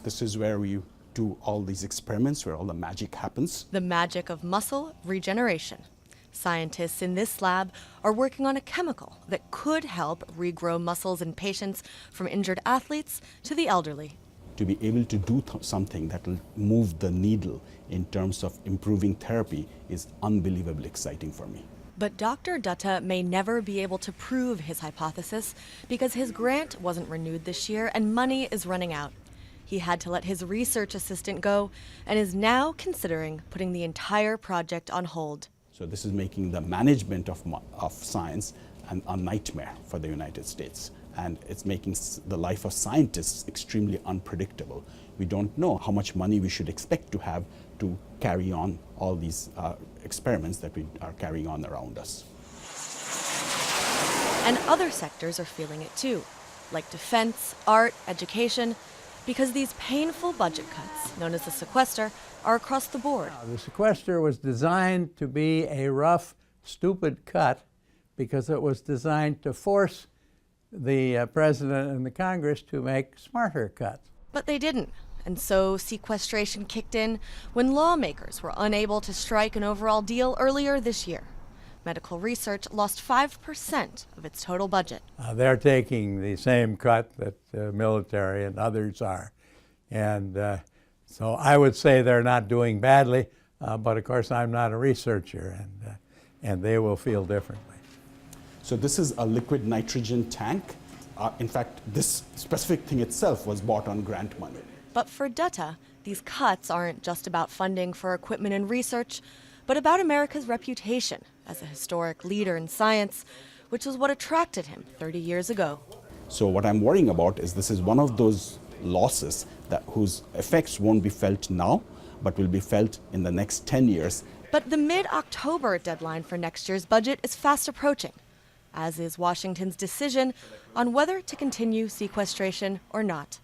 This is where we do all these experiments, where all the magic happens. The magic of muscle regeneration. Scientists in this lab are working on a chemical that could help regrow muscles in patients from injured athletes to the elderly. To be able to do something that will move the needle in terms of improving therapy is unbelievably exciting for me. But Dr. Dutta may never be able to prove his hypothesis because his grant wasn't renewed this year and money is running out. He had to let his research assistant go and is now considering putting the entire project on hold. So this is making the management of science a nightmare for the United States. And it's making the life of scientists extremely unpredictable. We don't know how much money we should expect to have to carry on all these experiments that we are carrying on around us. And other sectors are feeling it too, like defense, art, education, because these painful budget cuts, known as the sequester, are across the board. The sequester was designed to be a rough, stupid cut because it was designed to force the President and the Congress to make smarter cuts. But they didn't, and so sequestration kicked in when lawmakers were unable to strike an overall deal earlier this year. Medical research lost 5% of its total budget. They're taking the same cut that military and others are. And so I would say they're not doing badly, but of course I'm not a researcher, and they will feel differently. So this is a liquid nitrogen tank. In fact, this specific thing itself was bought on grant money. But for Dutta, these cuts aren't just about funding for equipment and research, but about America's reputation as a historic leader in science, which was what attracted him 30 years ago. So what I'm worrying about is this is one of those losses whose effects won't be felt now, but will be felt in the next 10 years. But the mid-October deadline for next year's budget is fast approaching, as is Washington's decision on whether to continue sequestration or not.